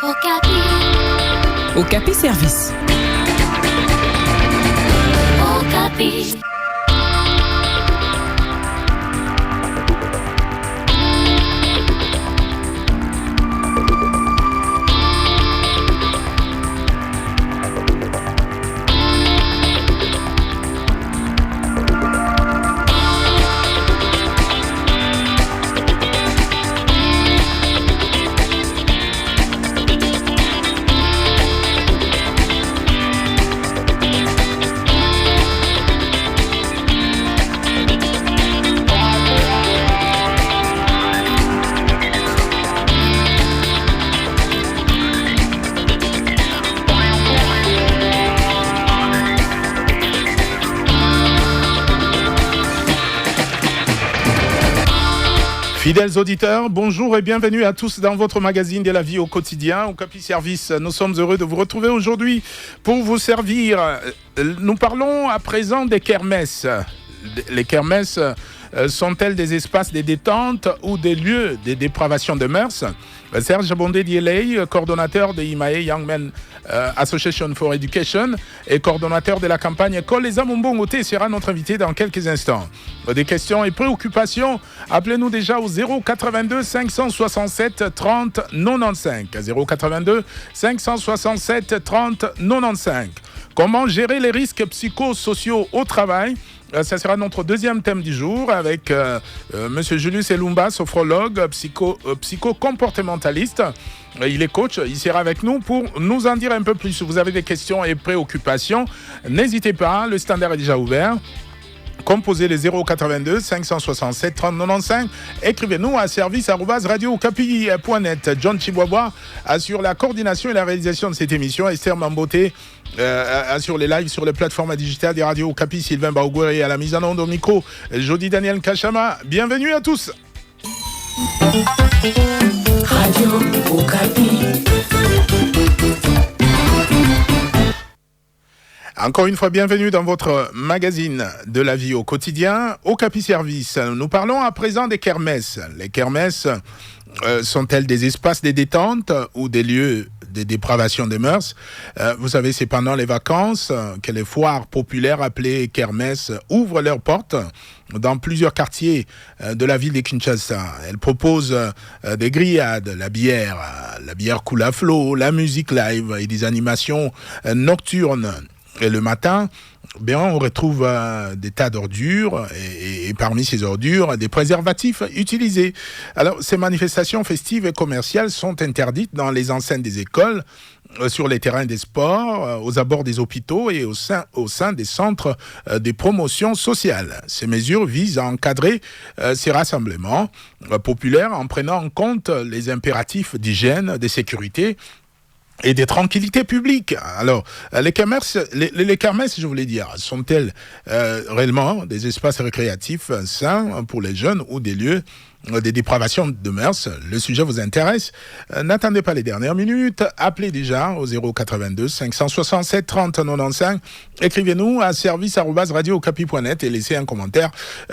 Okapi Service. Okapi. Fidèles auditeurs, bonjour et bienvenue à tous dans votre magazine de la vie au quotidien, Okapi Service. Nous sommes heureux de vous retrouver aujourd'hui pour vous servir. Nous parlons à présent des kermesses. Les kermesses sont-elles des espaces de détente ou des lieux de dépravation de mœurs? Serge Bondé Dieley, coordonnateur de IMAE Young Men Association for Education et coordonnateur de la campagne École Les Amombongoté, sera notre invité dans quelques instants. Des questions et préoccupations, appelez-nous déjà au 082 567 30 95. 082 567 30 95. Comment gérer les risques psychosociaux au travail? Ça sera notre deuxième thème du jour avec Monsieur Julius Elumba, sophrologue, psycho-comportementaliste. Il est coach, il sera avec nous pour nous en dire un peu plus. Si vous avez des questions et préoccupations, n'hésitez pas, le standard est déjà ouvert. Composez les 082 567 30 95. Écrivez-nous à service@radio-okapi.net. John Chibois assure la coordination et la réalisation de cette émission. Esther Mamboté assure les lives sur les plateformes digitales des radios Okapi. Sylvain Baougoué à la mise en onde au micro. Jody Daniel Kachama. Bienvenue à tous. Radio Okapi. Encore une fois, bienvenue dans votre magazine de la vie au quotidien, Okapi Service. Nous parlons à présent des kermesses. Les kermesses sont-elles des espaces de détente ou des lieux de dépravation des mœurs? Vous savez, c'est pendant les vacances que les foires populaires appelées kermesses ouvrent leurs portes dans plusieurs quartiers de la ville de Kinshasa. Elles proposent des grillades, la bière coule à flot, la musique live et des animations nocturnes. Et le matin, on retrouve des tas d'ordures et parmi ces ordures, des préservatifs utilisés. Alors, ces manifestations festives et commerciales sont interdites dans les enceintes des écoles, sur les terrains des sports, aux abords des hôpitaux et au sein des centres de promotion sociale. Ces mesures visent à encadrer ces rassemblements populaires en prenant en compte les impératifs d'hygiène, de sécurité et de tranquillité publique. Alors, les kermesses, je voulais dire, sont-elles réellement des espaces récréatifs sains pour les jeunes ou des lieux de dépravation de mœurs? Le sujet vous intéresse? N'attendez pas les dernières minutes. Appelez déjà au 082 567 30 95. Écrivez-nous à service@radio-okapi.net et laissez un commentaire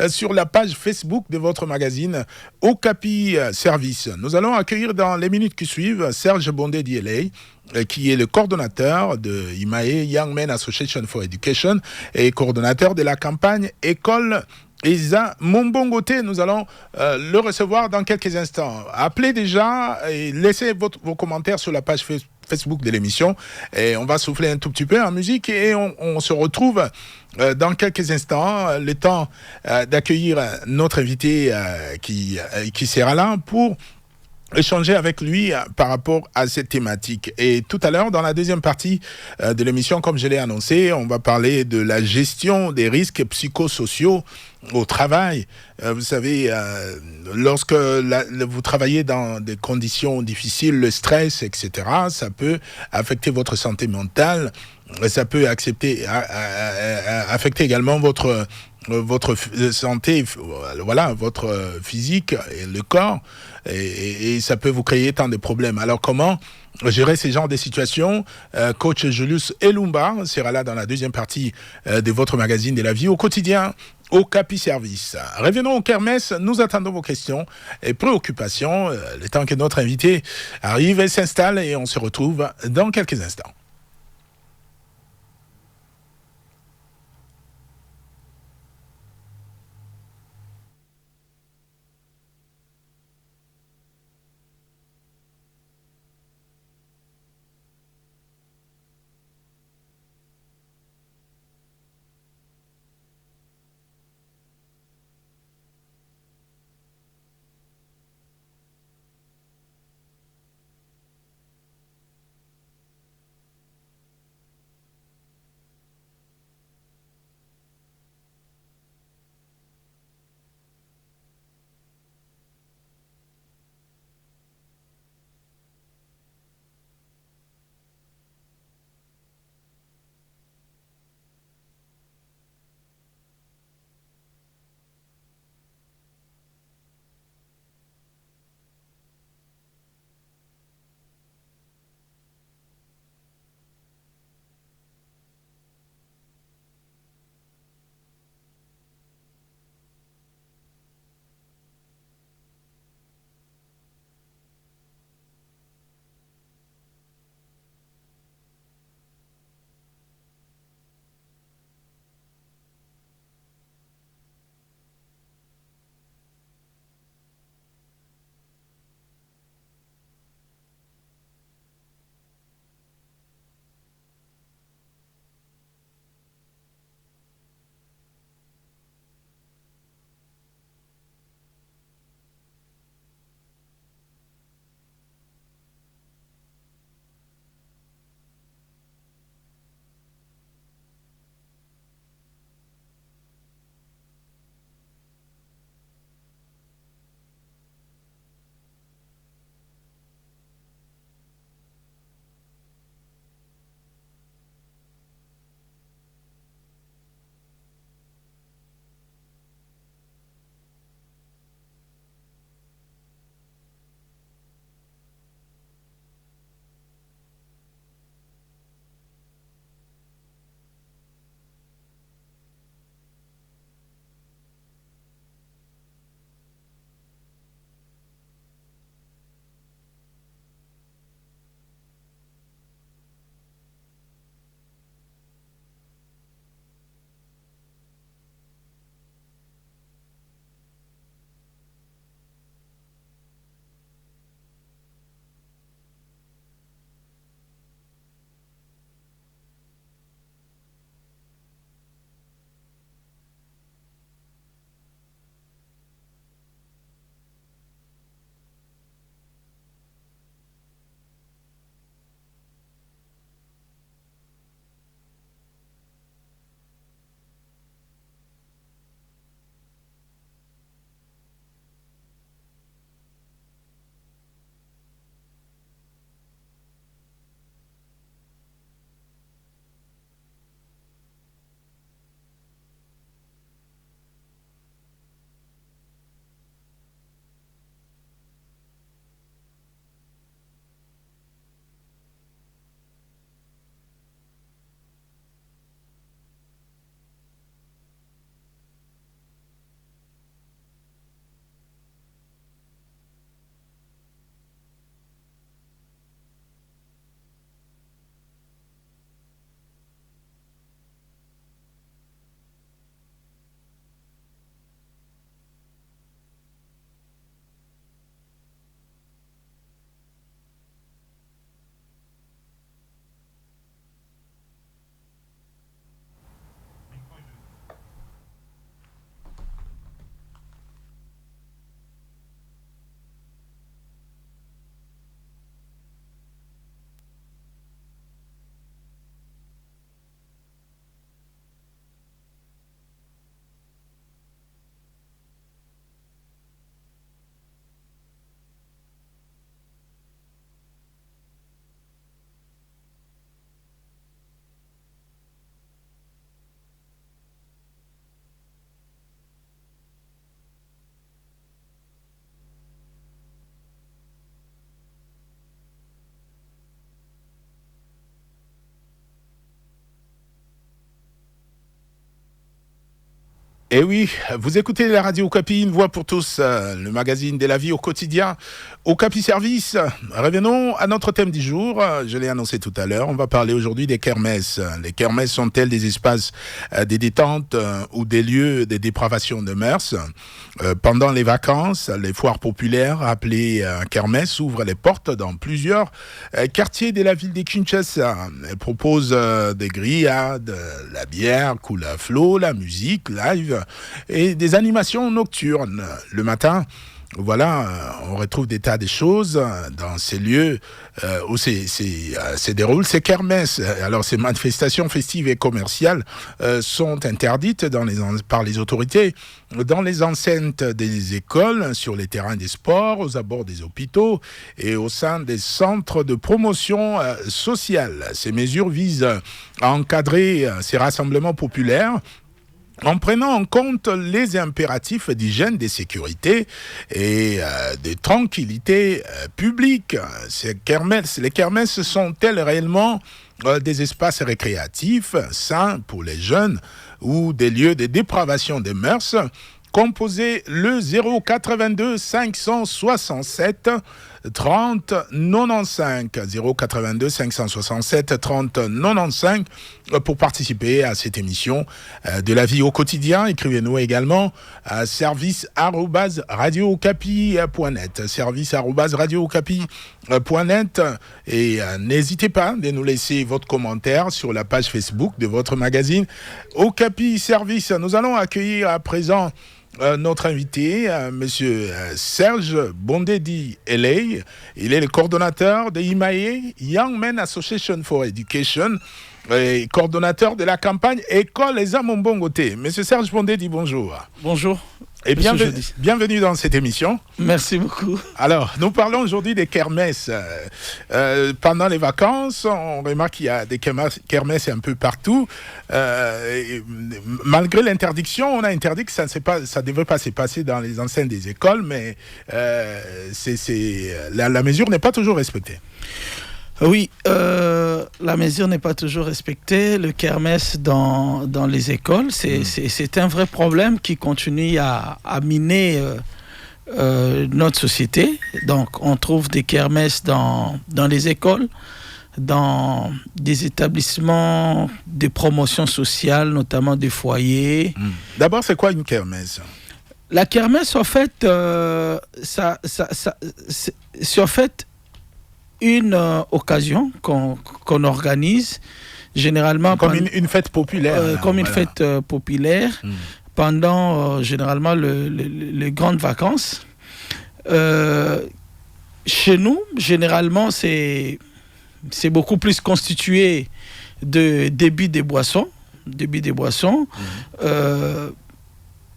sur la page Facebook de votre magazine Okapi Service. Nous allons accueillir dans les minutes qui suivent Serge Bondé Dieley, qui est le coordonnateur de IMAE Young Men Association for Education et coordonnateur de la campagne École Les Amombongoté. Nous allons le recevoir dans quelques instants. Appelez déjà et laissez vos commentaires sur la page Facebook de l'émission. Et on va souffler un tout petit peu en musique et on se retrouve dans quelques instants. Le temps d'accueillir notre invité qui sera là pour échanger avec lui par rapport à cette thématique. Et tout à l'heure, dans la deuxième partie de l'émission, comme je l'ai annoncé, on va parler de la gestion des risques psychosociaux au travail. Vous savez, lorsque vous travaillez dans des conditions difficiles, le stress, etc., ça peut affecter votre santé mentale, ça peut affecter également votre santé, voilà, votre physique et le corps, et ça peut vous créer tant de problèmes. Alors comment gérer ces genres de situations? Coach Julius Elumba sera là dans la deuxième partie de votre magazine de la vie au quotidien, au Capi Service. Revenons aux kermesses, nous attendons vos questions et préoccupations, le temps que notre invité arrive et s'installe, et on se retrouve dans quelques instants. Et oui, vous écoutez la radio Okapi, une voix pour tous, le magazine de la vie au quotidien, Okapi Service. Revenons à notre thème du jour, je l'ai annoncé tout à l'heure, on va parler aujourd'hui des kermesses. Les kermesses sont-elles des espaces de détente ou des lieux de dépravation de mœurs? Pendant les vacances, les foires populaires appelées kermesses ouvrent les portes dans plusieurs quartiers de la ville de Kinshasa. Elles proposent des grillades, la bière coule à flot, la musique live et des animations nocturnes. Le matin, voilà, on retrouve des tas de choses dans ces lieux où se déroulent ces kermesses. Alors, ces manifestations festives et commerciales sont interdites par les autorités dans les enceintes des écoles, sur les terrains des sports, aux abords des hôpitaux et au sein des centres de promotion sociale. Ces mesures visent à encadrer ces rassemblements populaires en prenant en compte les impératifs d'hygiène, de sécurité et de tranquillité publique. Les kermesses sont-elles réellement des espaces récréatifs sains pour les jeunes ou des lieux de dépravation des mœurs? Composez le 082 567 30 95 082 567 30 95 pour participer à cette émission de la vie au quotidien. Écrivez-nous également à service@radiookapi.net service@radiookapi.net et n'hésitez pas de nous laisser votre commentaire sur la page Facebook de votre magazine Okapi Service. Nous allons accueillir à présent notre invité, Monsieur Serge Bondedi Eley. Il est le coordonnateur de IMAE, Young Men Association for Education, et coordonnateur de la campagne École les Amombongoté. Monsieur Serge Bondedi, bonjour. Bonjour. Et bienvenue dans cette émission. Merci beaucoup. Alors, nous parlons aujourd'hui des kermesses. Pendant les vacances, on remarque qu'il y a des kermesses un peu partout. Malgré l'interdiction, on a interdit que ça ne devait pas se passer dans les enceintes des écoles, mais la mesure n'est pas toujours respectée. Oui, la mesure n'est pas toujours respectée. Le kermesse dans les écoles, c'est un vrai problème qui continue à miner notre société. Donc, on trouve des kermesses dans les écoles, dans des établissements de promotion sociale, notamment des foyers. D'abord, c'est quoi une kermesse? La kermesse, en fait, c'est en fait une occasion qu'on organise généralement comme une fête populaire, comme une fête populaire pendant généralement les grandes vacances. Chez nous, généralement, c'est beaucoup plus constitué de débit des boissons. Il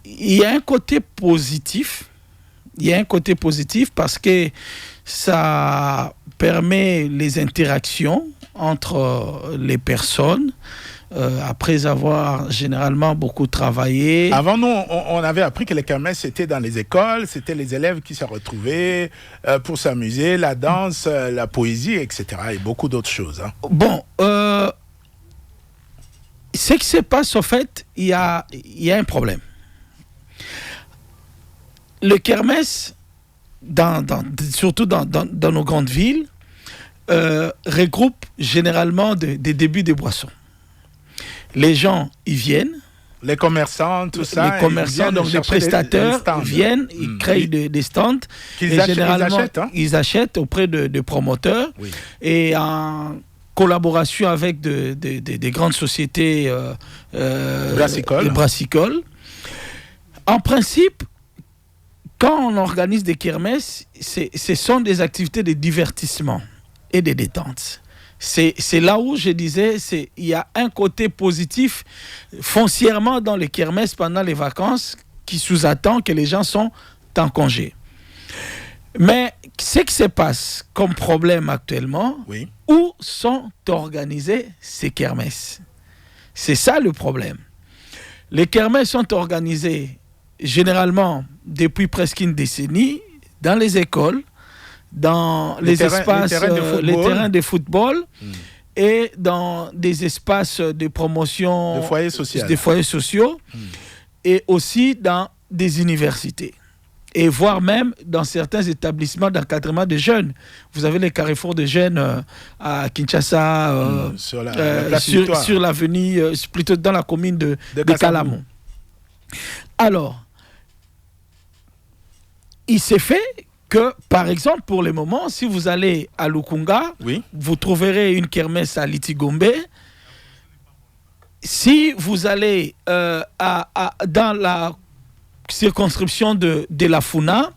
y a un côté positif. Parce que ça permet les interactions entre les personnes après avoir généralement beaucoup travaillé. Avant, nous, on avait appris que les kermesses, c'était dans les écoles, c'était les élèves qui se retrouvaient pour s'amuser, la danse, la poésie, etc. et beaucoup d'autres choses. Hein. Bon, ce qui se passe, en fait, il y a un problème. Le kermesse, surtout dans nos grandes villes, regroupe généralement des débuts de boissons. Les gens, ils viennent. Les commerçants, tout ça. Les commerçants, donc les prestataires, viennent, ils créent des stands. Ils achètent auprès de promoteurs. Oui. Et en collaboration avec des grandes sociétés brassicoles. En principe, quand on organise des kermesses, ce sont des activités de divertissement et de détente. C'est là où je disais, il y a un côté positif foncièrement dans les kermesses pendant les vacances qui sous-attend que les gens sont en congé. Mais ce qui se passe comme problème actuellement, oui. Où sont organisées ces kermesses? C'est ça le problème. Les kermesses sont organisées généralement depuis presque une décennie dans les écoles, dans les terrains de football et dans des espaces de promotion des foyers sociaux. et aussi dans des universités. Et voire même dans certains établissements d'encadrement de jeunes. Vous avez les carrefours de jeunes à Kinshasa, sur la place Victoire. Sur l'avenue, plutôt dans la commune de Kalamon. Alors, il s'est fait que, par exemple, pour le moment, si vous allez à Lukunga, oui, vous trouverez une kermesse à Litigombe. Si vous allez dans la circonscription de la Funa,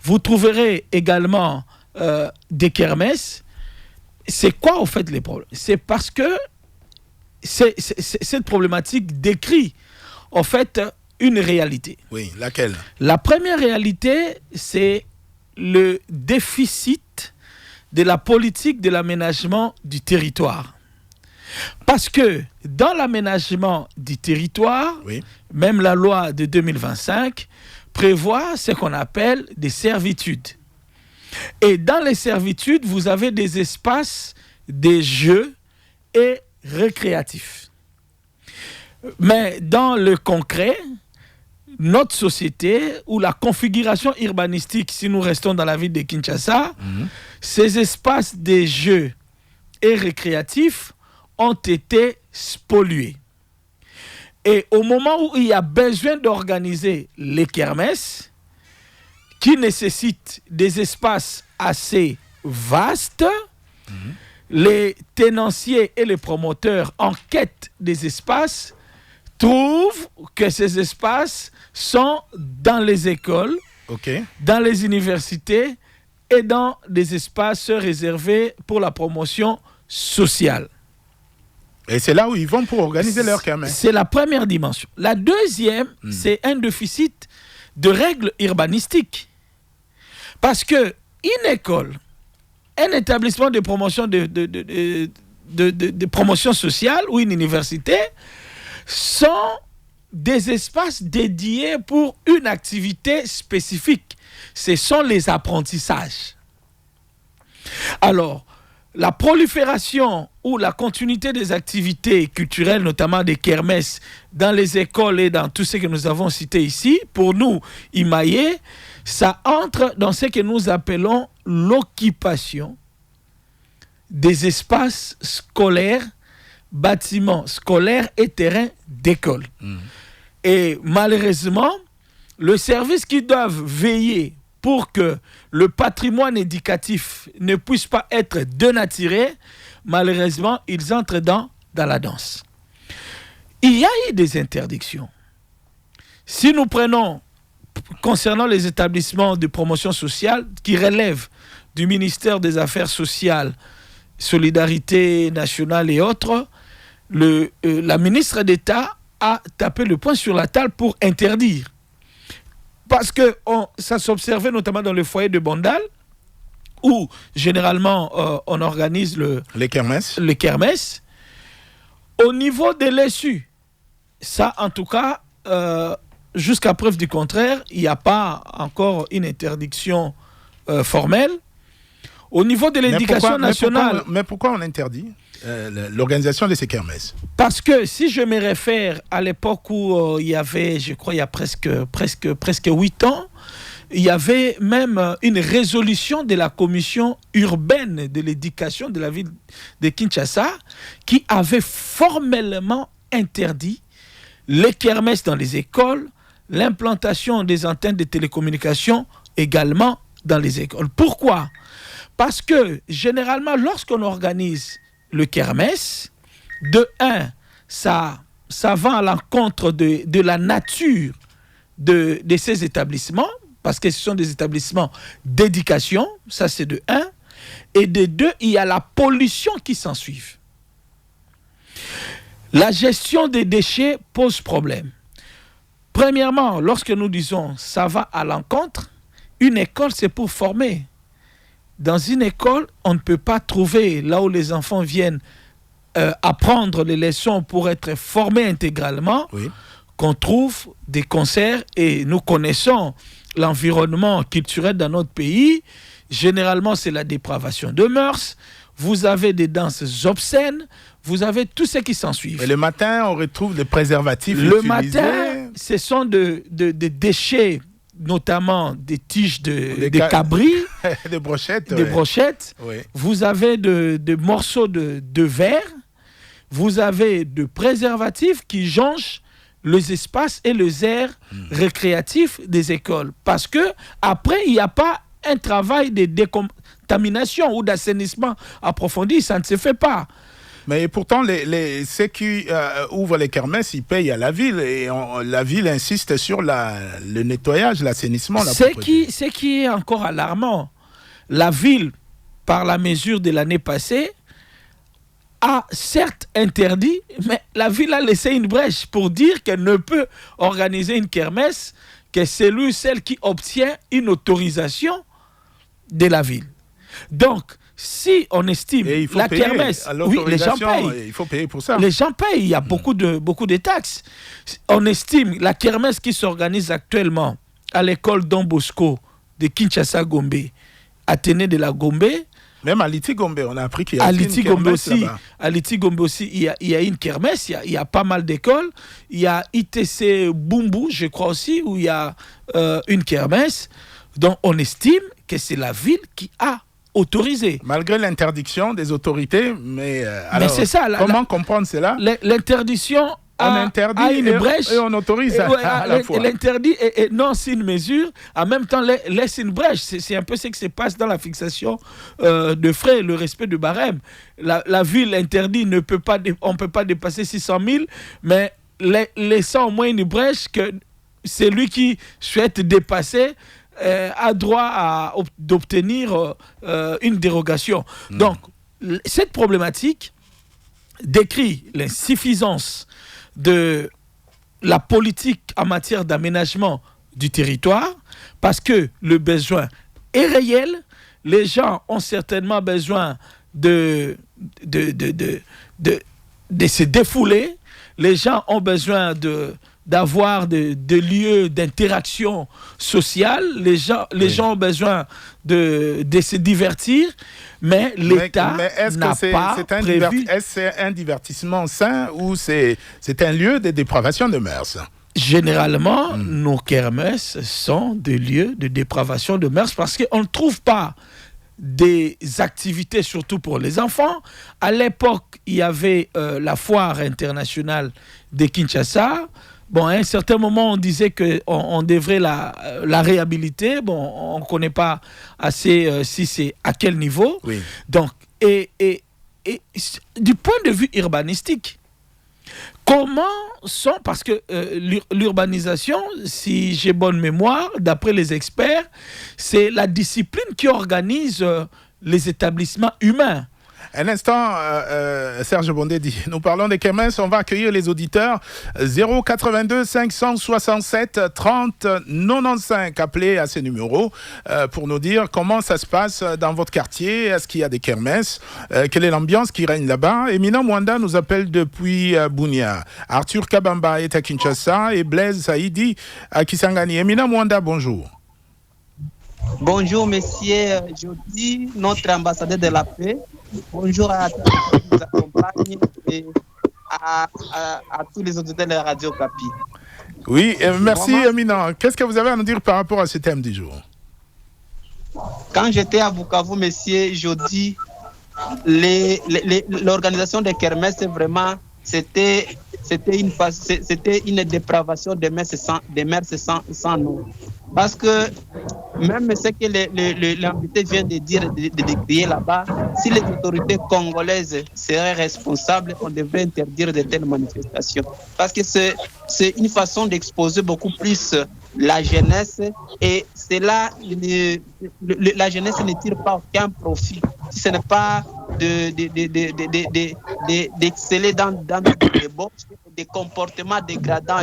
vous trouverez également des kermesses. C'est quoi, en fait, les problèmes? C'est parce que cette problématique décrit, en fait, une réalité. Oui, laquelle? La première réalité, c'est le déficit de la politique de l'aménagement du territoire. Parce que dans l'aménagement du territoire, oui, même la loi de 2025 prévoit ce qu'on appelle des servitudes. Et dans les servitudes, vous avez des espaces, des jeux et récréatifs. Mais dans le concret, notre société ou la configuration urbanistique, si nous restons dans la ville de Kinshasa, ces espaces des jeux et récréatifs ont été spoliés. Et au moment où il y a besoin d'organiser les kermesses, qui nécessitent des espaces assez vastes, les tenanciers et les promoteurs en quête des espaces trouvent que ces espaces sont dans les écoles, dans les universités et dans des espaces réservés pour la promotion sociale. Et c'est là où ils vont pour organiser leur kermesse. C'est la première dimension. La deuxième, c'est un déficit de règles urbanistiques. Parce que une école, un établissement de promotion, de promotion sociale ou une université sont des espaces dédiés pour une activité spécifique. Ce sont les apprentissages. Alors, la prolifération ou la continuité des activités culturelles, notamment des kermesses, dans les écoles et dans tout ce que nous avons cité ici, pour nous, Imaye, ça entre dans ce que nous appelons l'occupation des espaces scolaires, bâtiments scolaires et terrains d'école. Et malheureusement, le service qui doivent veiller pour que le patrimoine éducatif ne puisse pas être dénaturé, malheureusement, ils entrent dans la danse. Il y a eu des interdictions. Si nous prenons, concernant les établissements de promotion sociale qui relèvent du ministère des Affaires sociales, Solidarité nationale et autres, la ministre d'État a tapé le poing sur la table pour interdire. Parce que ça s'observait notamment dans le foyer de Bandal, où généralement on organise les kermesses. Au niveau de l'ESU, ça en tout cas, jusqu'à preuve du contraire, il n'y a pas encore une interdiction formelle. Au niveau de l'éducation nationale... Mais pourquoi on interdit l'organisation de ces kermesses? Parce que si je me réfère à l'époque où il y avait, je crois, il y a presque 8 ans, il y avait même une résolution de la commission urbaine de l'éducation de la ville de Kinshasa qui avait formellement interdit les kermesses dans les écoles, l'implantation des antennes de télécommunications également dans les écoles. Pourquoi? Parce que généralement, lorsqu'on organise le kermesse, de un, ça va à l'encontre de la nature de ces établissements, parce que ce sont des établissements d'éducation, ça c'est de un, et de deux, il y a la pollution qui s'ensuit. La gestion des déchets pose problème. Premièrement, lorsque nous disons ça va à l'encontre, une école c'est pour former. Dans une école, on ne peut pas trouver, là où les enfants viennent apprendre les leçons pour être formés intégralement, qu'on trouve des concerts, et nous connaissons l'environnement culturel dans notre pays. Généralement, c'est la dépravation de mœurs. Vous avez des danses obscènes, vous avez tout ce qui s'ensuit. Et le matin, on retrouve des préservatifs le utilisés. matin, ce sont des déchets, notamment des tiges de cabri, des brochettes. Des brochettes. Oui. Vous avez de morceaux de verre. Vous avez de préservatifs qui jonchent les espaces et les aires récréatifs des écoles. Parce que après, il n'y a pas un travail de décontamination ou d'assainissement approfondi. Ça ne se fait pas. Mais pourtant, ceux qui ouvrent les kermesses, ils payent à la ville. Et la ville insiste sur le nettoyage, l'assainissement. Ce qui est encore alarmant, la ville, par la mesure de l'année passée, a certes interdit, mais la ville a laissé une brèche pour dire qu'elle ne peut organiser une kermesse que celle qui obtient une autorisation de la ville. Donc, si on estime la kermesse, oui, les gens payent. Il faut payer pour ça. Les gens payent, il y a beaucoup de taxes. On estime la kermesse qui s'organise actuellement à l'école Don Bosco de Kinshasa Gombe, Athénée de la Gombe. Même à Liti Gombe, on a appris qu'il y a une kermesse là-bas. À Liti Gombe aussi, il y a une kermesse, il y a pas mal d'écoles. Il y a ITC Bumbu, je crois aussi, où il y a une kermesse. Donc on estime que c'est la ville qui a autorisé. Malgré l'interdiction des autorités, mais c'est ça, comment comprendre cela? L'interdiction a une brèche et on autorise à la fois. L'interdit non, c'est une mesure, en même temps laisse une brèche. C'est un peu ce qui se passe dans la fixation de frais, le respect du barème. La ville interdit, on ne peut pas dépasser 600 000, mais laissant au moins une brèche que celui qui souhaite dépasser a droit d'obtenir une dérogation. Donc, cette problématique décrit l'insuffisance de la politique en matière d'aménagement du territoire, parce que le besoin est réel. Les gens ont certainement besoin de se défouler. Les gens ont besoin d'avoir des lieux d'interaction sociale. Les gens ont besoin de se divertir, mais l'État n'a pas prévu... Est-ce que c'est un divertissement sain ou c'est un lieu de dépravation de mœurs? Généralement, nos kermesses sont des lieux de dépravation de mœurs parce qu'on ne trouve pas des activités, surtout pour les enfants. À l'époque, il y avait la foire internationale de Kinshasa. Bon, à un certain moment, on disait qu'on devrait la réhabiliter. Bon, on ne connaît pas assez si c'est à quel niveau. Oui. Donc, et du point de vue urbanistique, parce que l'urbanisation, si j'ai bonne mémoire, d'après les experts, c'est la discipline qui organise les établissements humains. Un instant, Serge Bondé dit, nous parlons des kermesses, on va accueillir les auditeurs. 082 567 30 95, appelez à ces numéros pour nous dire comment ça se passe dans votre quartier. Est-ce qu'il y a des kermesses? Quelle est l'ambiance qui règne là-bas? Emina Mwanda nous appelle depuis Bunia. Arthur Kabamba est à Kinshasa et Blaise Saïdi à Kisangani. Emina Mwanda, bonjour. Bonjour, monsieur Jody, notre ambassadeur de la paix. Bonjour à tous qui nous accompagnent et à tous les auditeurs de la Radio Kapi. Oui, merci Emina. Qu'est-ce que vous avez à nous dire par rapport à ce thème du jour? Quand j'étais à Bukavu, monsieur Jody, l'organisation des kermesses, vraiment, c'était une dépravation des mers sans nous. Parce que même ce que l'invité vient de dire, de décrire là-bas, si les autorités congolaises seraient responsables, on devrait interdire de telles manifestations. Parce que c'est une façon d'exposer beaucoup plus la jeunesse, et c'est là la jeunesse ne tire pas aucun profit. Si ce n'est pas d'exceller dans des débauches, des comportements dégradants.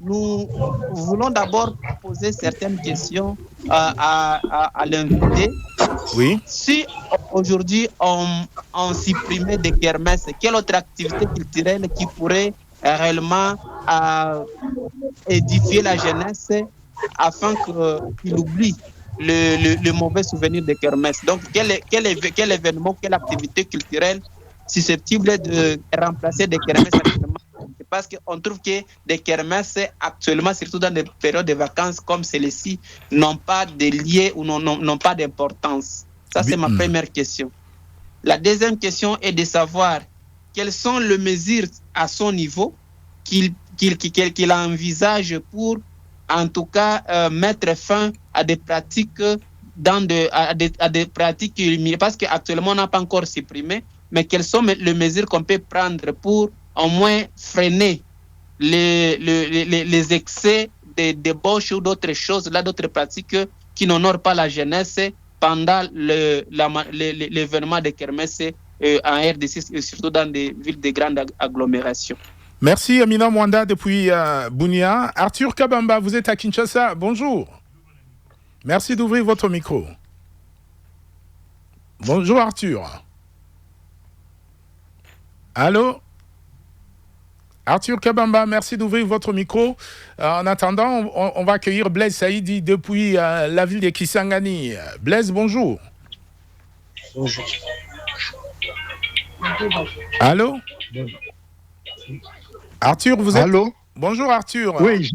Nous voulons d'abord poser certaines questions à l'invité. Oui. Si aujourd'hui on supprimait des kermesses, quelle autre activité culturelle qui pourrait réellement édifier la jeunesse afin qu'il oublie le mauvais souvenir des kermesses? Donc, quel événement, quelle activité culturelle susceptible de remplacer des kermesses actuellement? parce qu'on trouve que des kermesses, actuellement, surtout dans des périodes de vacances comme celle-ci, n'ont pas de lien ou n'ont pas d'importance. Ça, c'est ma première question. La deuxième question est de savoir quelles sont les mesures à son niveau qu'il envisage pour, en tout cas, mettre fin à des pratiques à des pratiques parce qu'actuellement on n'a pas encore supprimé, mais quelles sont les mesures qu'on peut prendre pour au moins freiner les excès de débauche ou d'autres choses, d'autres pratiques qui n'honorent pas la jeunesse pendant l'événement de kermesse en RDC et surtout dans des villes de grandes agglomérations. Merci Amina Mwanda depuis Bunia. Arthur Kabamba, vous êtes à Kinshasa. Bonjour. Merci d'ouvrir votre micro. Bonjour Arthur. Allô? Arthur Kabamba, merci d'ouvrir votre micro. En attendant, on va accueillir Blaise Saïdi depuis la ville de Kisangani. Blaise, bonjour. Bonjour. Allô? Arthur, vous êtes... Allô? Bonjour Arthur. Oui,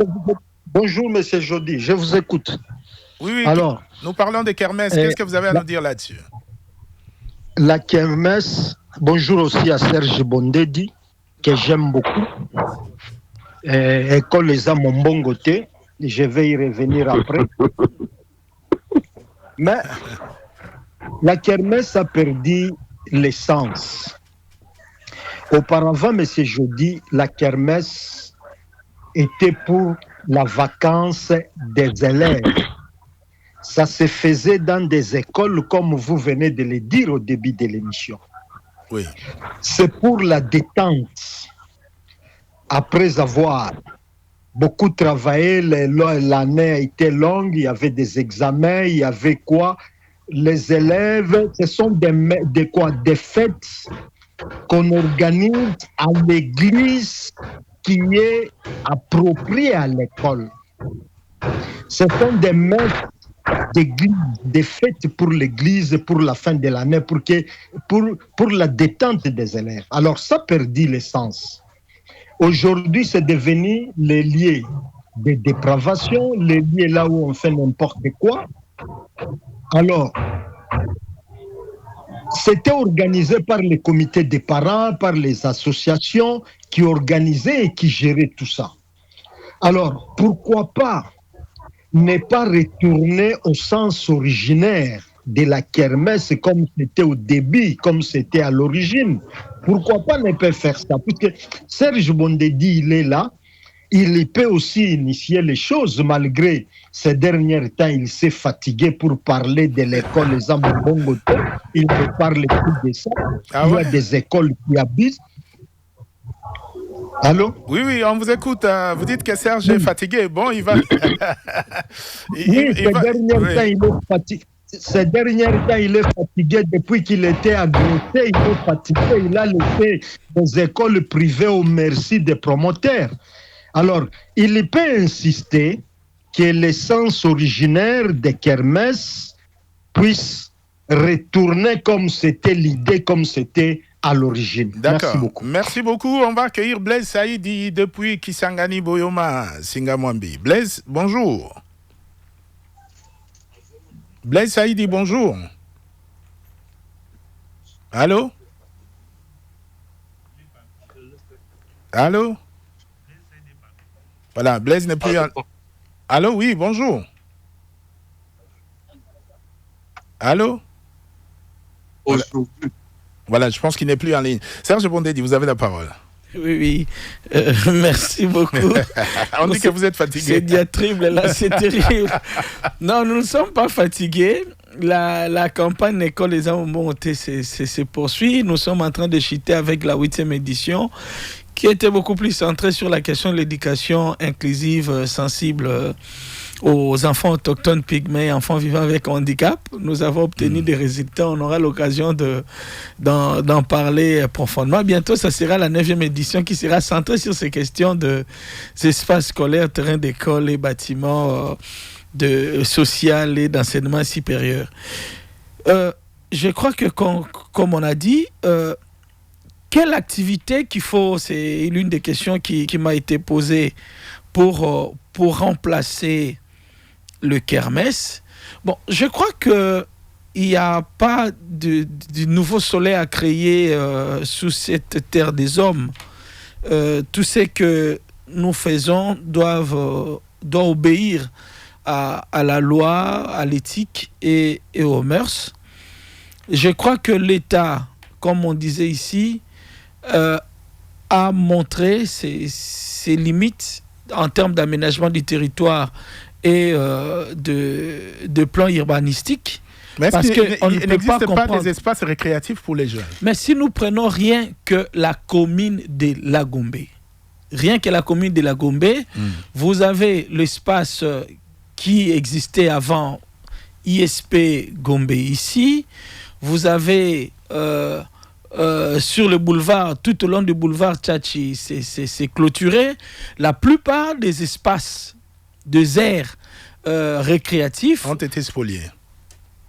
bonjour Monsieur Jody, je vous écoute. Oui, alors, nous parlons des kermesses. Qu'est-ce que vous avez à nous dire là-dessus? La kermesse, bonjour aussi à Serge Bondedi, que j'aime beaucoup. École les âmes mon bon côté, je vais y revenir après. Mais la kermesse a perdu l'essence. Auparavant, Monsieur Jody, la kermesse était pour la vacance des élèves. Ça se faisait dans des écoles, comme vous venez de le dire au début de l'émission. Oui. C'est pour la détente. Après avoir beaucoup travaillé, l'année a été longue, il y avait des examens, il y avait quoi? Les élèves, ce sont des fêtes qu'on organise à l'église qui est appropriée à l'école. Ce sont des maîtres d'église, des fêtes pour l'église, pour la fin de l'année, pour la détente des élèves. Alors ça perdit l'essence. Aujourd'hui, c'est devenu les lieux de dépravation, les lieux là où on fait n'importe quoi. Alors, c'était organisé par les comités des parents, par les associations qui organisaient et qui géraient tout ça. Alors, pourquoi pas ne pas retourner au sens originaire de la kermesse comme c'était au début, comme c'était à l'origine? Pourquoi pas ne pas faire ça? Parce que Serge Bondedi, il est là, il peut aussi initier les choses, malgré ces derniers temps, il s'est fatigué pour parler de l'école Les Âmes de Bongoto. Il ne parle plus de ça. Il y a des écoles qui habitent. Allô? Oui, on vous écoute. Vous dites que Serge est fatigué. Bon, il va... Ces derniers temps, il est fatigué depuis qu'il était agressé. Il est fatigué. Il a laissé des écoles privées au merci des promoteurs. Alors, il peut insister que l'essence originaire des kermesses puisse retourner comme c'était l'idée, comme c'était à l'origine. D'accord. Merci beaucoup. Merci beaucoup. On va accueillir Blaise Saïdi depuis Kisangani Boyoma, Singamwambi. Blaise, bonjour. Blaise Saïdi, bonjour. Allô? Allô? Voilà, Blaise n'est plus en... Allô, oui, bonjour. Allô? Voilà, je pense qu'il n'est plus en ligne. Serge Bondedi, vous avez la parole. Oui. Merci beaucoup. On dit que vous êtes fatigué. C'est diatribe, là, c'est terrible. Non, nous ne sommes pas fatigués. La campagne École des Âmes montées se poursuit. Nous sommes en train de chuter avec la 8e édition, qui était beaucoup plus centrée sur la question de l'éducation inclusive, sensible aux enfants autochtones, pygmées, enfants vivant avec handicap. Nous avons obtenu des résultats. On aura l'occasion d'en parler profondément. Bientôt, ça sera la 9e édition qui sera centrée sur ces questions d'espaces scolaires, terrains d'école et bâtiments social et d'enseignement supérieur. Je crois que, comme on a dit, quelle activité qu'il faut, c'est l'une des questions qui m'a été posée pour remplacer le kermesse. Bon, je crois que il n'y a pas de nouveau soleil à créer sous cette terre des hommes. Tout ce que nous faisons doit obéir à la loi, à l'éthique et aux mœurs. Je crois que l'État, comme on disait ici, a montré ses limites en termes d'aménagement du territoire et de plan urbanistique. Mais est-ce qu'il n'existe pas comprendre des espaces récréatifs pour les jeunes? Mais si nous prenons rien que la commune de Lagombe, vous avez l'espace qui existait avant ISP Gombe ici. Vous avez sur le boulevard, tout au long du boulevard Tchachi, c'est clôturé. La plupart des espaces de aires récréatifs ont été spoliés.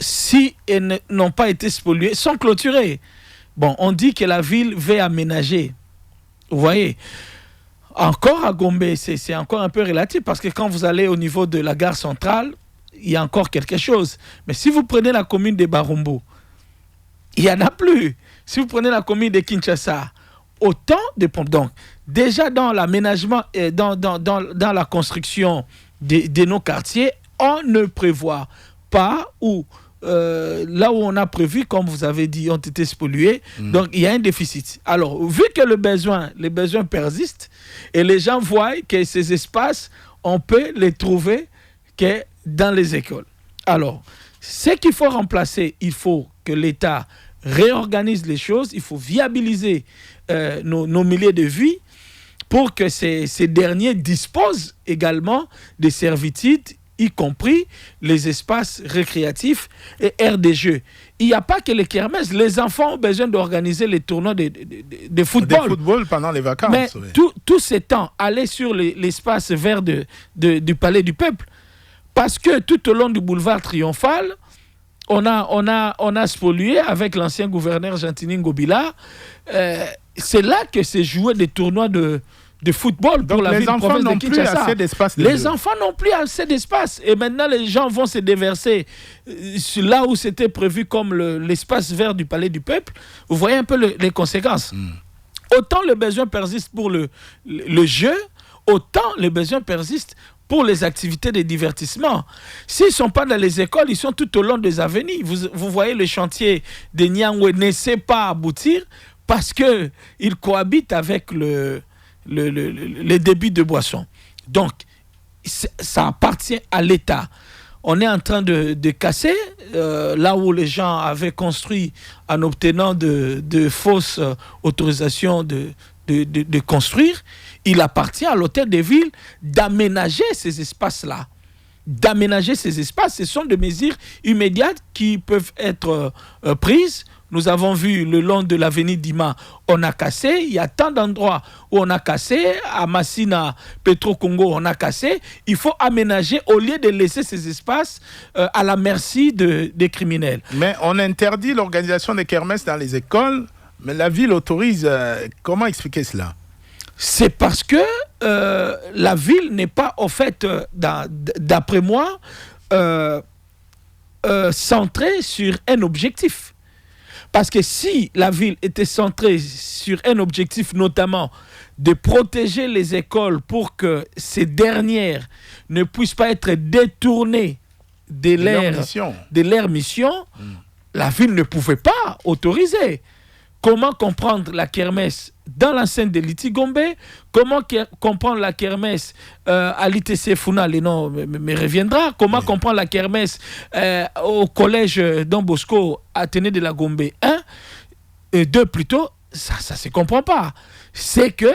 Si elles n'ont pas été spoliés, sont clôturés. Bon, on dit que la ville veut aménager. Vous voyez, encore à Gombe, c'est encore un peu relatif parce que quand vous allez au niveau de la gare centrale, il y a encore quelque chose. Mais si vous prenez la commune de Barumbo, il n'y en a plus. Si vous prenez la commune de Kinshasa, autant de pompes. Donc, déjà dans l'aménagement et dans la construction de nos quartiers, on ne prévoit pas où là où on a prévu, comme vous avez dit, ont été spoliés. Donc, il y a un déficit. Alors, vu que les besoins persistent et les gens voient que ces espaces, on peut les trouver que dans les écoles. Alors, ce qu'il faut remplacer, il faut que l'État réorganise les choses, il faut viabiliser nos milieux de vie pour que ces derniers disposent également des servitudes, y compris les espaces récréatifs et aires de jeux. Il n'y a pas que les kermesses, les enfants ont besoin d'organiser les tournois de football. De football pendant les vacances. Mais oui. tout ce temps, aller sur l'espace vert du Palais du Peuple, parce que tout au long du boulevard Triomphal, on a spolié avec l'ancien gouverneur Gentini Ngobila. C'est là que s'est joué des tournois de football pour la ville province de Kinshasa. Les enfants n'ont plus assez d'espace. Et maintenant, les gens vont se déverser là où c'était prévu comme l'espace vert du Palais du Peuple. Vous voyez un peu les conséquences. Autant le besoin persiste pour le jeu, autant le besoin persiste pour les activités de divertissement. S'ils ne sont pas dans les écoles, ils sont tout au long des avenues. Vous voyez le chantier de Nyangwe ne sait pas aboutir parce qu'il cohabite avec le débit de boissons. Donc, ça appartient à l'État. On est en train de casser là où les gens avaient construit en obtenant de fausses autorisations de construire. Il appartient à l'hôtel de ville d'aménager ces espaces-là. D'aménager ces espaces, ce sont des mesures immédiates qui peuvent être prises. Nous avons vu le long de l'avenue Dima, on a cassé. Il y a tant d'endroits où on a cassé. À Massina, Petro-Congo, on a cassé. Il faut aménager au lieu de laisser ces espaces à la merci des criminels. Mais on interdit l'organisation des kermesses dans les écoles, mais la ville autorise. Comment expliquer cela? C'est parce que la ville n'est pas, au fait, d'après moi, centrée sur un objectif. Parce que si la ville était centrée sur un objectif, notamment de protéger les écoles pour que ces dernières ne puissent pas être détournées de leur mission, la ville ne pouvait pas autoriser. Comment comprendre la kermesse dans l'enceinte de l'Itigombe? Comment comprendre la kermesse à l'ITC Funa? Le nom me reviendra. Comment comprendre la kermesse au collège Don Bosco à Téné de la Gombe 1 et 2 plutôt? Ça ne se comprend pas. C'est qu'il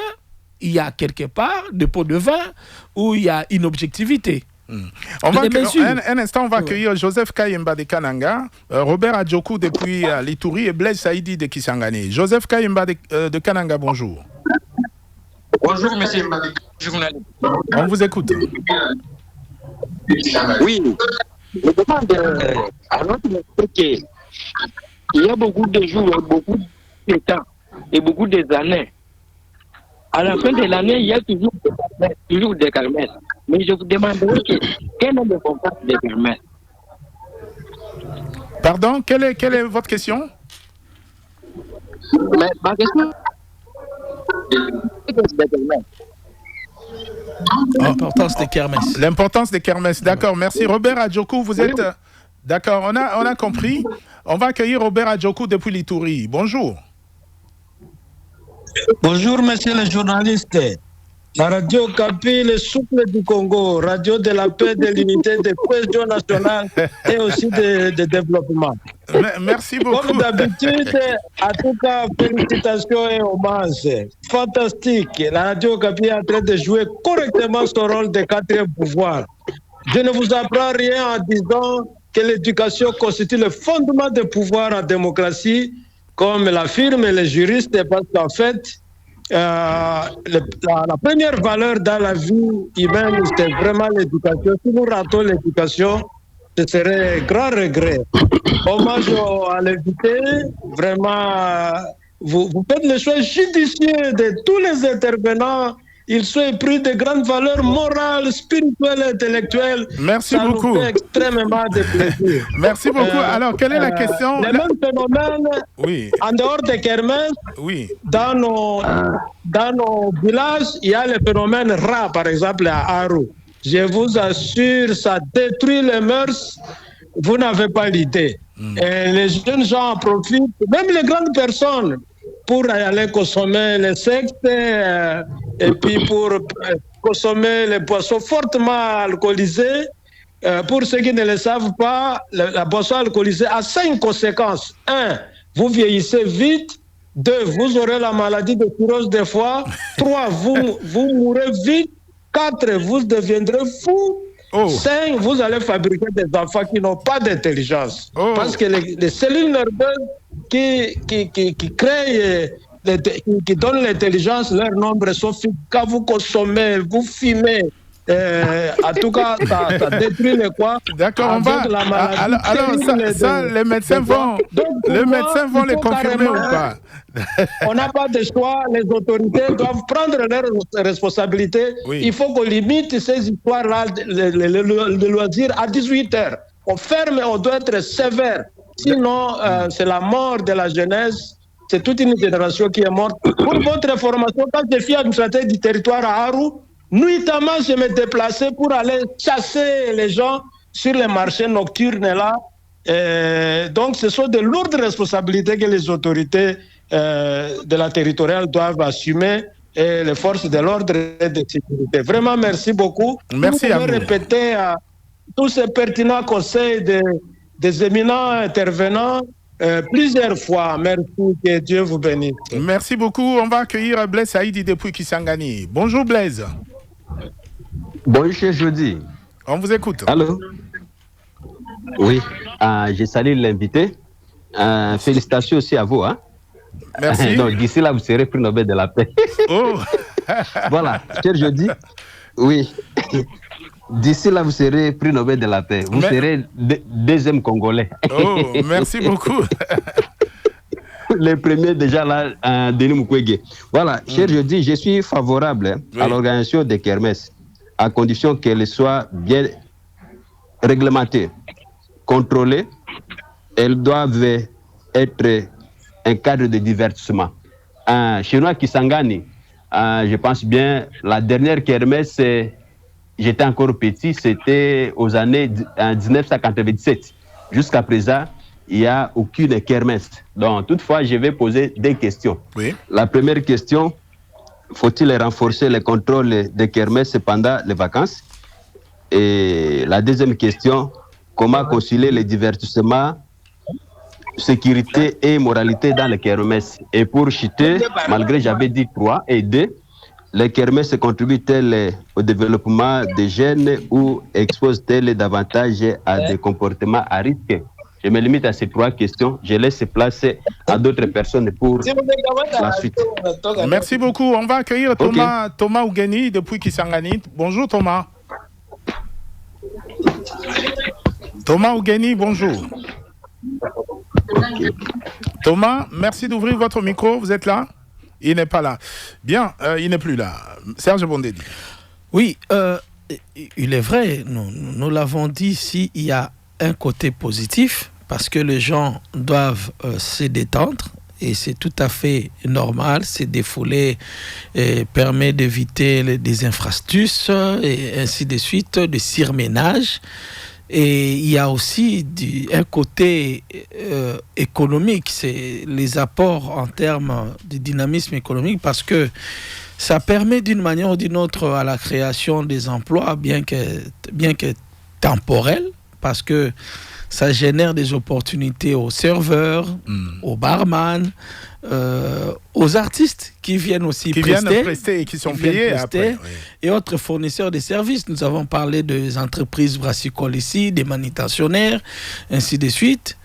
y a quelque part des pots de vin où il y a une objectivité. Un instant, on va accueillir Joseph Kayemba de Kananga, Robert Adjoku depuis Lituri et Blaise Saïdi de Kisangani. Joseph Kayemba de Kananga, bonjour. Bonjour, monsieur le journaliste. On vous écoute. Oui, je demande à notre qu'il y a beaucoup de jours, beaucoup de temps et beaucoup des années. À la fin de l'année, il y a toujours des kermesses. Mais je vous demanderai quelle est l'importance des kermesses? Pardon, quelle est votre question? Mais ma question L'importance des kermesses. L'importance des kermesses, d'accord. Merci. Robert Adjoku, vous êtes... D'accord, on a compris. On va accueillir Robert Adjoku depuis l'Ituri. Bonjour. Bonjour, monsieur le journaliste. La radio Okapi, le souffle du Congo, radio de la paix, de l'unité, de cohésion nationale et aussi de développement. Merci beaucoup. Comme d'habitude, en tout cas, félicitations et hommages. Fantastique. La radio Okapi est en train de jouer correctement son rôle de quatrième pouvoir. Je ne vous apprends rien en disant que l'éducation constitue le fondement du pouvoir en démocratie, comme l'affirment les juristes, parce qu'en fait, la première valeur dans la vie humaine, c'est vraiment l'éducation. Si nous ratons l'éducation, ce serait un grand regret. Hommage à l'invité, vraiment, vous faites le choix judicieux de tous les intervenants. Ils sont épris de grandes valeurs morales, spirituelles et intellectuelles. Merci Ça beaucoup. nous fait extrêmement de plaisir. Merci beaucoup. Alors, quelle est la question? Les mêmes phénomènes, Oui. en dehors des kermesses, Oui. dans nos villages, il y a le phénomène rat, par exemple, à Aru. Je vous assure, ça détruit les mœurs. Vous n'avez pas l'idée. Et les jeunes gens en profitent, même les grandes personnes, pour aller consommer les sectes et puis pour consommer les boissons fortement alcoolisées. Pour ceux qui ne le savent pas, la boisson alcoolisée a 5 conséquences. 1, vous vieillissez vite. 2, vous aurez la maladie de cirrhose des foies. 3, vous mourrez vite. 4, vous deviendrez fou. 5, vous allez fabriquer des enfants qui n'ont pas d'intelligence. Parce que les cellules nerveuses qui créent, qui donnent l'intelligence, leur nombre sont fixes. Quand vous consommez, vous fumez, en tout cas, ça détruit le quoi. D'accord, on va. Alors, ça, les médecins vont les confirmer ou pas? On n'a pas de choix. Les autorités doivent prendre leurs responsabilités. Oui. Il faut qu'on limite ces histoires-là, le loisir, à 18h. On ferme, on doit être sévère. Sinon, c'est la mort de la jeunesse. C'est toute une génération qui est morte. Pour votre information, quand je suis administrateur du territoire à Aru, nuitamment, je me déplaçais pour aller chasser les gens sur les marchés nocturnes là. Donc, ce sont de lourdes responsabilités que les autorités de la territoriale doivent assumer et les forces de l'ordre et de sécurité. Vraiment, merci beaucoup. Merci à vous. Vous pouvez répéter tous ces pertinents conseils des éminents intervenants plusieurs fois. Merci, que Dieu vous bénisse. Merci beaucoup. On va accueillir Blaise Saïdi depuis Kisangani. Bonjour Blaise. Bonjour jeudi. On vous écoute. Allô? Oui, je salue l'invité. Félicitations aussi à vous. Hein? Merci. Donc d'ici là, vous serez prix Nobel de la paix. Oh. Voilà, cher jeudi. Oui. D'ici là, vous serez prix Nobel de la paix. Vous serez deuxième Congolais. Oh, merci beaucoup. Le premier déjà là, Denis Mukwege. Voilà, cher jeudi, je suis favorable à l'organisation des kermesses, à condition qu'elles soient bien réglementées, contrôlées. Elles doivent être un cadre de divertissement. Chez nous à Kisangani, je pense bien, la dernière kermesse, j'étais encore petit, c'était aux années 1997. Jusqu'à présent, il n'y a aucune kermesse. Donc, toutefois, je vais poser des questions. Oui. La première question, faut-il renforcer les contrôles des kermesses pendant les vacances? Et la deuxième question, comment concilier les divertissements, sécurité et moralité dans les kermesses? Et pour chuter, malgré j'avais dit 3 et 2, les kermesses contribuent-elles au développement des jeunes ou exposent-elles davantage à des comportements à risque? Je me limite à ces 3 questions. Je laisse place à d'autres personnes pour la suite. Merci beaucoup. On va accueillir Thomas Ougeni depuis Kisangani. Bonjour Thomas. Thomas Ougeni, bonjour. Thomas, merci d'ouvrir votre micro. Vous êtes là? Il n'est pas là. Bien, il n'est plus là. Serge Bondedi. Oui, il est vrai, nous l'avons dit ici, il y a un côté positif parce que les gens doivent se détendre et c'est tout à fait normal. Se défouler permet d'éviter des infrastructures et ainsi de suite, de surménage. Et il y a aussi un côté économique, c'est les apports en termes de dynamisme économique parce que ça permet d'une manière ou d'une autre à la création des emplois, bien que temporels, parce que ça génère des opportunités aux serveurs, aux barman, aux artistes qui viennent aussi prester et qui sont payés après. Oui. Et autres fournisseurs de services. Nous avons parlé des entreprises brassicoles ici, des manutentionnaires, ainsi de suite.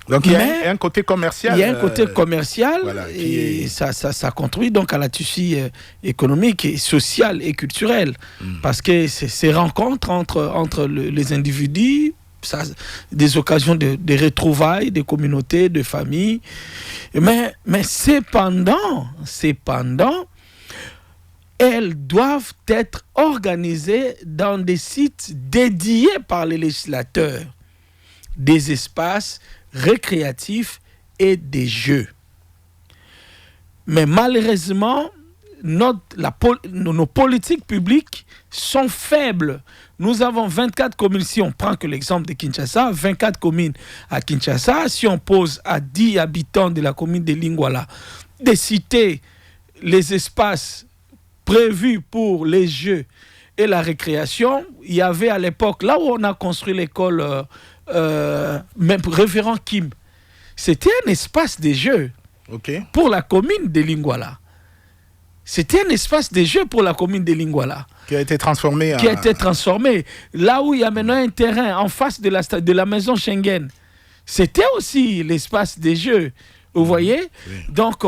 Donc il y a un côté commercial. Il y a un côté commercial et ça contribue donc à la tissu économique, et social et culturel. Parce que ces rencontres entre les individus, des occasions de retrouvailles, de communautés, de familles. Mais cependant, elles doivent être organisées dans des sites dédiés par les législateurs, des espaces récréatifs et des jeux. Mais malheureusement, nos politiques publiques sont faibles. Nous avons 24 communes, si on prend que l'exemple de Kinshasa, 24 communes à Kinshasa. Si on pose à 10 habitants de la commune de Lingwala de citer les espaces prévus pour les jeux et la récréation, il y avait à l'époque, là où on a construit l'école, même référent Kim, c'était un espace de jeux pour la commune de Lingwala. C'était un espace de jeu pour la commune de Lingwala. Qui a été transformé. Là où il y a maintenant un terrain en face de la maison Schengen, c'était aussi l'espace des jeux. Vous voyez? Oui. Donc,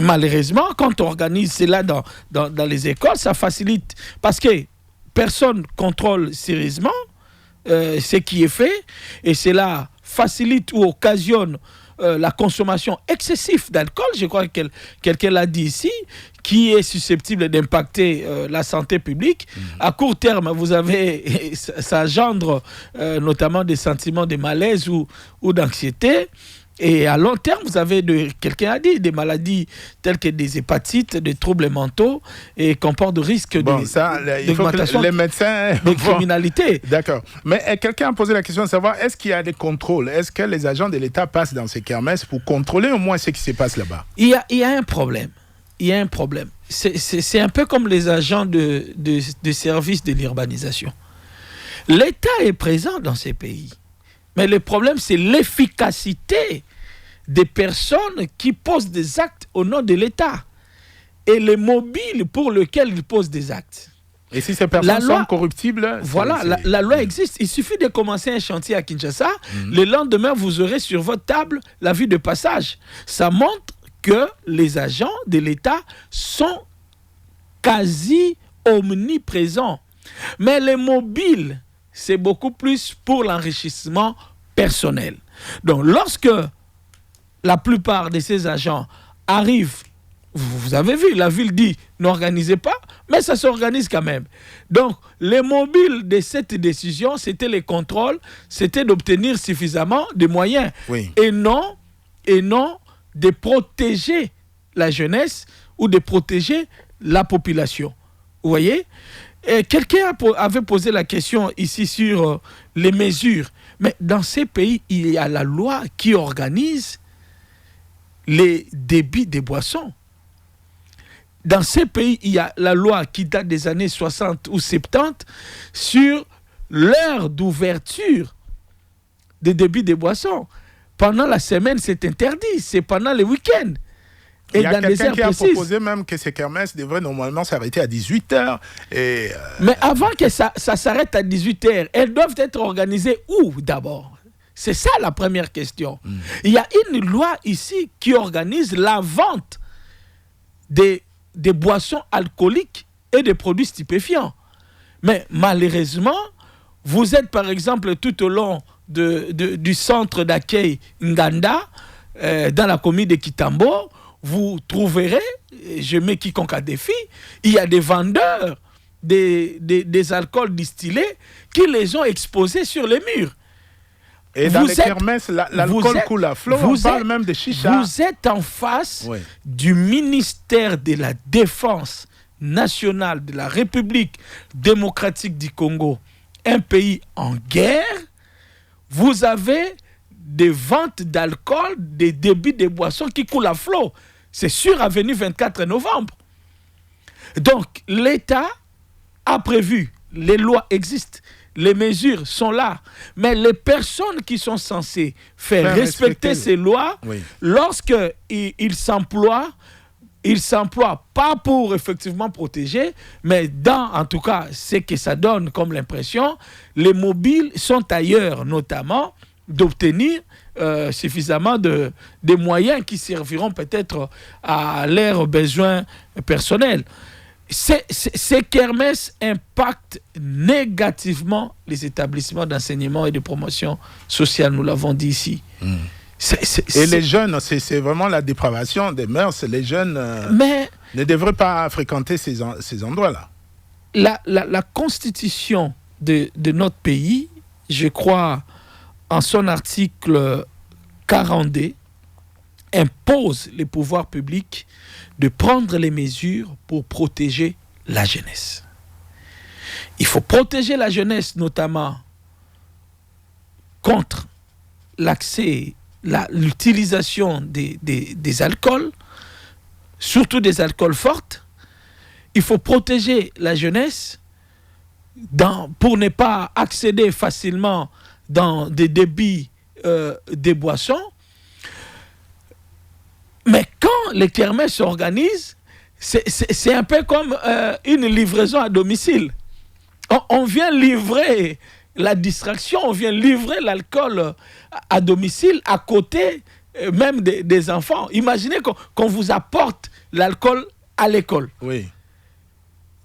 malheureusement, quand on organise cela dans les écoles, ça facilite. Parce que personne ne contrôle sérieusement ce qui est fait. Et cela facilite ou occasionne la consommation excessive d'alcool, je crois que quelqu'un l'a dit ici, qui est susceptible d'impacter la santé publique. À court terme, ça engendre notamment des sentiments de malaise ou d'anxiété. Et à long terme, vous avez, quelqu'un a dit, des maladies telles que des hépatites, des troubles mentaux, et comportent de risques d'augmentation les médecins de criminalité. D'accord. Mais quelqu'un a posé la question de savoir, est-ce qu'il y a des contrôles? Est-ce que les agents de l'État passent dans ces kermesses pour contrôler au moins ce qui se passe là-bas? Il y a un problème. C'est un peu comme les agents de services de l'urbanisation. L'État est présent dans ces pays. Mais le problème, c'est l'efficacité des personnes qui posent des actes au nom de l'État et les mobiles pour lesquels ils posent des actes. Et si ces personnes sont corruptibles? Voilà, la loi existe. Il suffit de commencer un chantier à Kinshasa. Le lendemain, vous aurez sur votre table l'avis de passage. Ça montre que les agents de l'État sont quasi omniprésents. Mais les mobiles, c'est beaucoup plus pour l'enrichissement personnel. Donc, lorsque la plupart de ces agents arrivent, vous avez vu, la ville dit n'organisez pas, mais ça s'organise quand même. Donc, les mobiles de cette décision, c'était les contrôles, c'était d'obtenir suffisamment de moyens et non de protéger la jeunesse ou de protéger la population. Vous voyez? Et quelqu'un avait posé la question ici sur les mesures. Mais dans ces pays, il y a la loi qui organise les débits des boissons. Dans ces pays, il y a la loi qui date des années 60 ou 70 sur l'heure d'ouverture des débits des boissons. Pendant la semaine, c'est interdit. C'est pendant les week-ends. Il y a quelqu'un qui a proposé même que ces kermesses devraient normalement s'arrêter à 18h. Mais avant que ça s'arrête à 18h, elles doivent être organisées où d'abord? C'est ça la première question. Il y a une loi ici qui organise la vente des boissons alcooliques et des produits stupéfiants. Mais malheureusement, vous êtes par exemple tout au long du centre d'accueil Nganda, dans la commune de Kitambo, vous trouverez, je mets quiconque à défi, il y a des vendeurs des alcools distillés qui les ont exposés sur les murs. Et dans les kermesses, l'alcool coule à flot, on parle même de chicha. Vous êtes en face du ministère de la Défense nationale de la République démocratique du Congo, un pays en guerre. Vous avez des ventes d'alcool, des débits de boissons qui coulent à flot. C'est sur avenue 24 novembre. Donc, l'État a prévu, les lois existent, les mesures sont là, mais les personnes qui sont censées faire respecter ces lois, lorsqu'ils s'emploient, ils s'emploient pas pour effectivement protéger, mais en tout cas, ce que ça donne comme l'impression, les mobiles sont ailleurs, notamment d'obtenir suffisamment de moyens qui serviront peut-être à leurs besoins personnels. Ces kermesses impactent négativement les établissements d'enseignement et de promotion sociale, nous l'avons dit ici. Et les jeunes, c'est vraiment la dépravation des mœurs. Les jeunes ne devraient pas fréquenter ces endroits-là. La constitution de notre pays, je crois, en son article 40D, impose les pouvoirs publics de prendre les mesures pour protéger la jeunesse. Il faut protéger la jeunesse notamment contre l'accès, l'utilisation des alcools, surtout des alcools forts. Il faut protéger la jeunesse pour ne pas accéder facilement dans des débits des boissons. Mais quand les kermesses s'organisent, c'est un peu comme une livraison à domicile. On vient livrer la distraction, on vient livrer l'alcool à domicile, à côté même des enfants. Imaginez qu'on vous apporte l'alcool à l'école. Oui.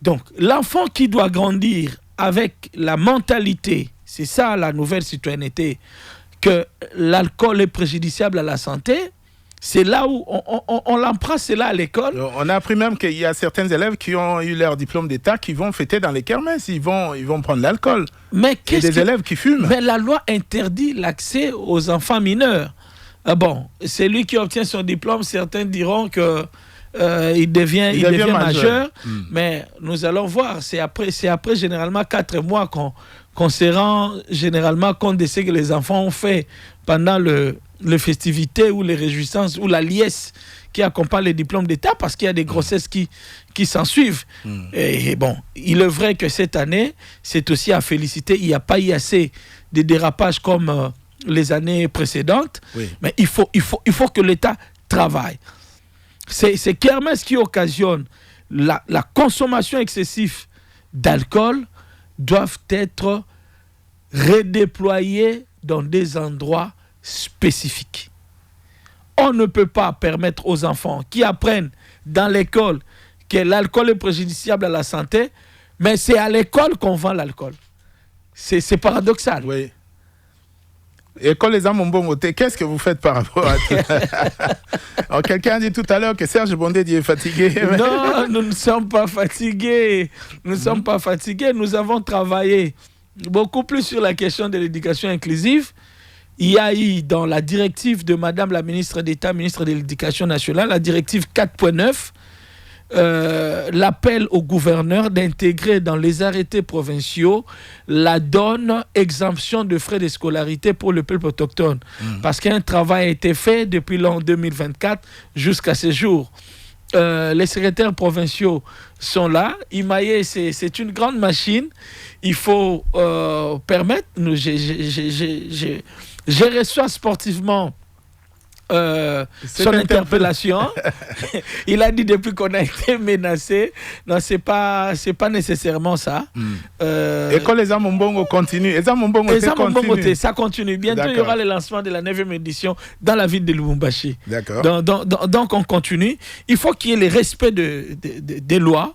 Donc, l'enfant qui doit grandir avec la mentalité, c'est ça la nouvelle citoyenneté, que l'alcool est préjudiciable à la santé, c'est là où on l'emprunte, c'est là à l'école. On a appris même qu'il y a certains élèves qui ont eu leur diplôme d'État qui vont fêter dans les kermesses, ils vont prendre l'alcool. Mais et des élèves qui fument. Mais la loi interdit l'accès aux enfants mineurs. Bon, c'est lui qui obtient son diplôme, certains diront que il devient majeur. Mais nous allons voir, c'est après généralement 4 mois qu'on se rend généralement compte de ce que les enfants ont fait pendant les festivités ou les réjouissances ou la liesse qui accompagne les diplômes d'État, parce qu'il y a des grossesses qui s'en suivent. Et bon, il est vrai que cette année, c'est aussi à féliciter. Il n'y a pas eu assez de dérapages comme les années précédentes, mais il faut que l'État travaille. Ces kermesses qui occasionnent la consommation excessive d'alcool doivent être redéployées dans des endroits spécifiques. On ne peut pas permettre aux enfants qui apprennent dans l'école que l'alcool est préjudiciable à la santé, mais c'est à l'école qu'on vend l'alcool. C'est paradoxal. Oui. Et quand les hommes ont bon côté, qu'est-ce que vous faites par rapport à tout? Alors, quelqu'un a dit tout à l'heure que Serge Bondé est fatigué. Non, nous ne sommes pas fatigués. Nous ne sommes pas fatigués. Nous avons travaillé beaucoup plus sur la question de l'éducation inclusive. Il y a eu dans la directive de Madame la ministre d'État, ministre de l'Éducation nationale, la directive 4.9, l'appel au gouverneur d'intégrer dans les arrêtés provinciaux la donne exemption de frais de scolarité pour le peuple autochtone. Parce qu'un travail a été fait depuis l'an 2024 jusqu'à ce jour. Les secrétaires provinciaux sont là. Imaye, c'est une grande machine. Il faut permettre... Je reçois sportivement son interpellation. Il a dit depuis qu'on a été menacé. Non, c'est pas nécessairement ça. Et quand les Amombongo continuent, ça continue. Bientôt, il y aura le lancement de la 9e édition dans la ville de Lubumbashi. D'accord. Donc, on continue. Il faut qu'il y ait le respect des lois.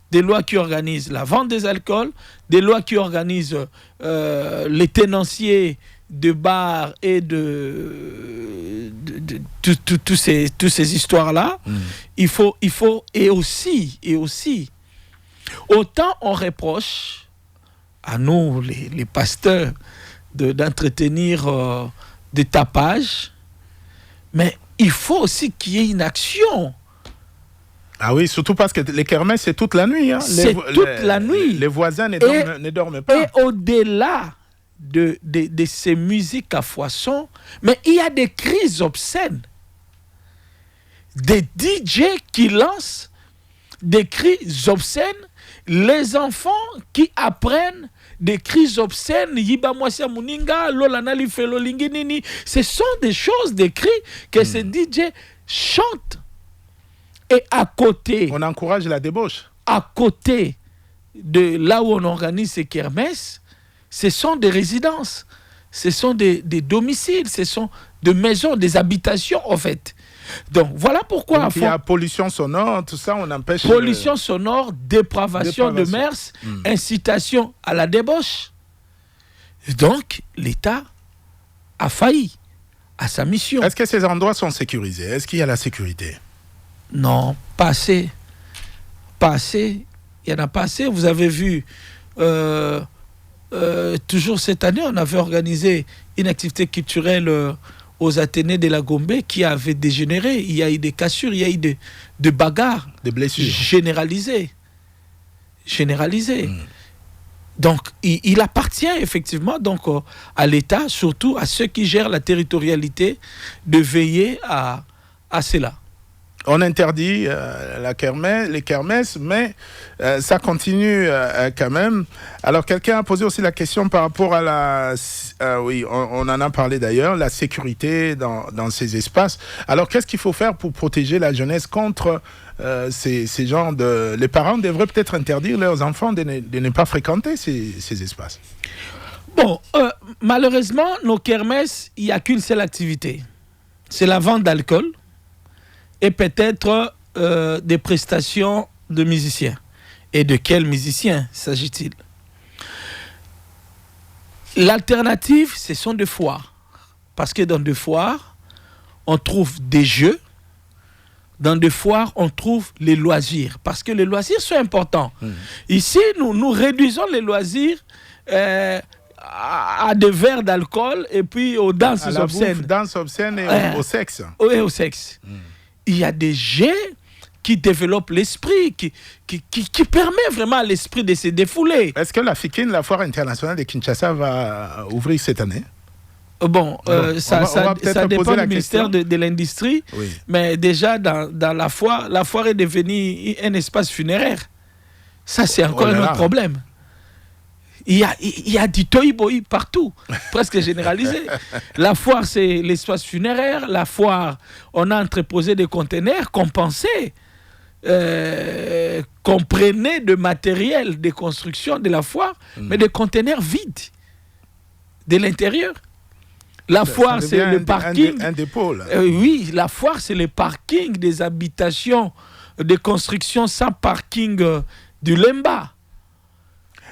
Des lois qui organisent la vente des alcools, des lois qui organisent les tenanciers de bars et de toutes ces histoires-là. Il faut, et aussi, autant on reproche à nous, les pasteurs, d'entretenir des tapages, mais il faut aussi qu'il y ait une action. Ah oui, surtout parce que les kermesses, c'est toute la nuit. Hein. C'est toute la nuit. Les voisins ne dorment pas. Et au-delà de ces musiques à foison, mais il y a des cris obscènes. Des DJ qui lancent des cris obscènes, les enfants qui apprennent des cris obscènes, ce sont des choses, des cris que ces DJ chantent. Et à côté... On encourage la débauche. À côté de là où on organise ces kermesses, ce sont des résidences, ce sont des domiciles, ce sont des maisons, des habitations en fait. Donc voilà pourquoi... Donc, il y a pollution sonore, tout ça, on empêche... Pollution sonore, dépravation de mœurs, incitation à la débauche. Donc l'État a failli à sa mission. Est-ce que ces endroits sont sécurisés? Est-ce qu'il y a la sécurité? Non, pas assez. Pas assez. Il n'y en a pas assez. Vous avez vu, toujours cette année, on avait organisé une activité culturelle aux Athénées de la Gombe qui avait dégénéré. Il y a eu des cassures, il y a eu des bagarres. Des blessures. Généralisées. Donc, il appartient effectivement donc, à l'État, surtout à ceux qui gèrent la territorialité, de veiller à cela. On interdit les kermesses, mais ça continue quand même. Alors, quelqu'un a posé aussi la question par rapport à la... oui, on en a parlé d'ailleurs, la sécurité dans ces espaces. Alors, qu'est-ce qu'il faut faire pour protéger la jeunesse contre ces genres de... Les parents devraient peut-être interdire leurs enfants de ne pas fréquenter ces espaces. Bon, malheureusement, nos kermesses, il n'y a qu'une seule activité. C'est la vente d'alcool. Et peut-être des prestations de musiciens. Et de quels musiciens s'agit-il? L'alternative, ce sont des foires. Parce que dans des foires, on trouve des jeux. Dans des foires, on trouve les loisirs. Parce que les loisirs sont importants. Ici, nous réduisons les loisirs à des verres d'alcool et puis aux danses obscènes. Danses obscènes et au sexe. Oui, au sexe. Il y a des jeux qui développent l'esprit, qui permet vraiment à l'esprit de se défouler. Est-ce que la FIKIN, la foire internationale de Kinshasa, va ouvrir cette année? Bon, ça dépend du ministère de l'Industrie, oui. Mais déjà dans la foire est devenue un espace funéraire. Ça, c'est encore un autre problème. Il y a du toy-boy partout, presque généralisé. La foire, c'est l'espace funéraire. La foire, on a entreposé des conteneurs qu'on pensait, qu'on prenait de matériel de construction de la foire, mais des conteneurs vides de l'intérieur. La foire, c'est le parking. Un dépôt, là. Oui, la foire, c'est le parking des habitations, des constructions sans parking du Lemba.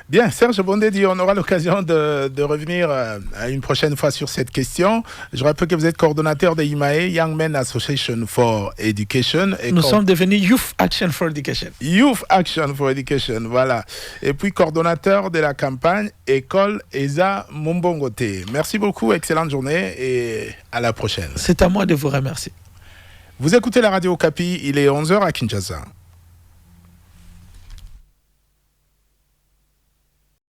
Bien, Serge Bondé, on aura l'occasion de revenir une prochaine fois sur cette question. Je rappelle que vous êtes coordonnateur de IMAE, Young Men Association for Education. Nous sommes devenus Youth Action for Education. Youth Action for Education, voilà. Et puis coordonnateur de la campagne École ESA Mumbongote. Merci beaucoup, excellente journée et à la prochaine. C'est à moi de vous remercier. Vous écoutez la radio Okapi, il est 11h à Kinshasa.